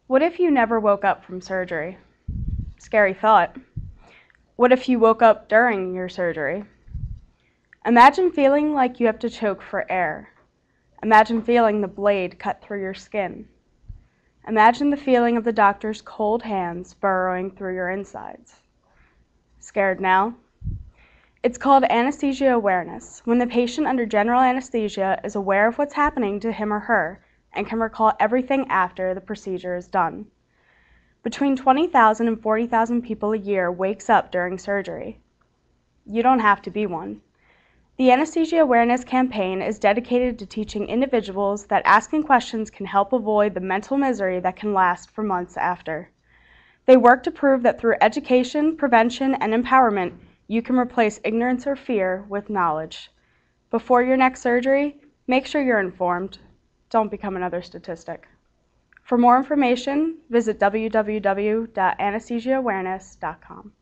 What if you never woke up from surgery? Scary thought. What if you woke up during your surgery? Imagine feeling like you have to choke for air. Imagine feeling the blade cut through your skin. Imagine the feeling of the doctor's cold hands burrowing through your insides. Scared now? It's called anesthesia awareness, when the patient under general anesthesia is aware of what's happening to him or her and can recall everything after the procedure is done. Between 20,000 and 40,000 people a year wakes up during surgery. You don't have to be one. The Anesthesia Awareness Campaign is dedicated to teaching individuals that asking questions can help avoid the mental misery that can last for months after. They work to prove that through education, prevention, and empowerment, you can replace ignorance or fear with knowledge. Before your next surgery, make sure you're informed. Don't become another statistic. For more information, visit www.anesthesiaawareness.com.